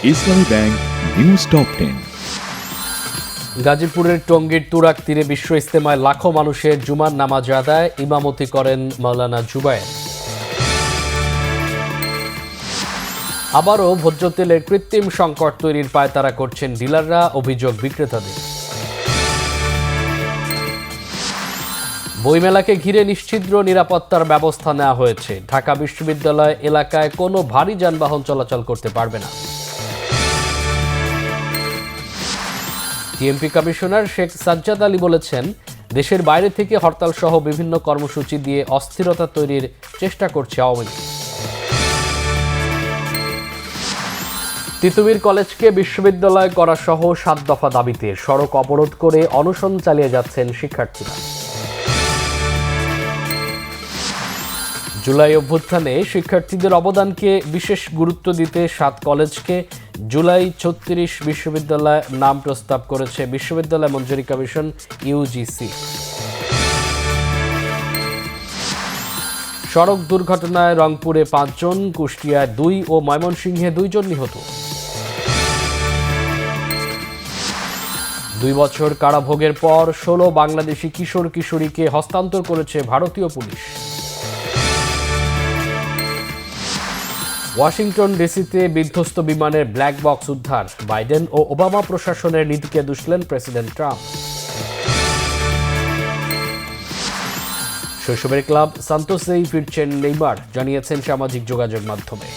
ইসলামী bank news top 10। গাজীপুরের টঙ্গীর তুরাগ তীরে বিশ্ব ইজতেমায় লাখো মানুষের জুমার নামাজ আদায়, ইমামতি করেন মাওলানা জুবায়ের। আবারও ভোজ্য তেলের কৃত্রিম সংকট তৈরির পায়তারা করছেন ডিলাররা, অভিযোগ বিক্রেতাদের। বইমেলাকে ঘিরে নিশ্ছিদ্র নিরাপত্তার ব্যবস্থা নেওয়া হয়েছে। ঢাকা বিশ্ববিদ্যালয় এলাকায় কোনো ভারী যানবাহন চলাচল করতে পারবে না। টিএমপি কমিশনার শেখ সাজ্জাদ আলী বলেছেন, দেশের বাইরে থেকে হরতাল সহ বিভিন্ন কর্মসূচি দিয়ে অস্থিরতা তৈরির চেষ্টা করছে আওয়ামী লীগ। তিতুমীর কলেজকে বিশ্ববিদ্যালয় করা সহ 7 দফা দাবিতে সড়ক অবরোধ করে অনশন চালিয়ে যাচ্ছেন শিক্ষার্থীরা। জুলাই অভ্যুত্থানে শিক্ষার্থীদের অবদানকে বিশেষ গুরুত্ব দিতে 7 কলেজকে জুলাই 36 বিশ্ববিদ্যালয় নাম প্রস্তাব করেছে বিশ্ববিদ্যালয় মঞ্জুরি কমিশন ইউজিসি। সড়ক দুর্ঘটনায় রংপুরে 5 জন, কুষ্টিয়ায় 2 ও ময়মনসিংহে 2 জন নিহত। 2 বছর কারাভোগের পর 16 বাংলাদেশি কিশোর কিশোরীকে হস্তান্তর করেছে ভারতীয় পুলিশ। ওয়াশিংটন ডিসিতে বিধ্বস্ত বিমানের ব্ল্যাক বক্স উদ্ধার, বাইডেন ও ওবামা প্রশাসনের নীতিকে দুষলেন প্রেসিডেন্ট ট্রাম্প। শৈশবের ক্লাব সান্তোসেই ফিরছেন নেইমার, জানিয়েছেন সামাজিক যোগাযোগ মাধ্যমে।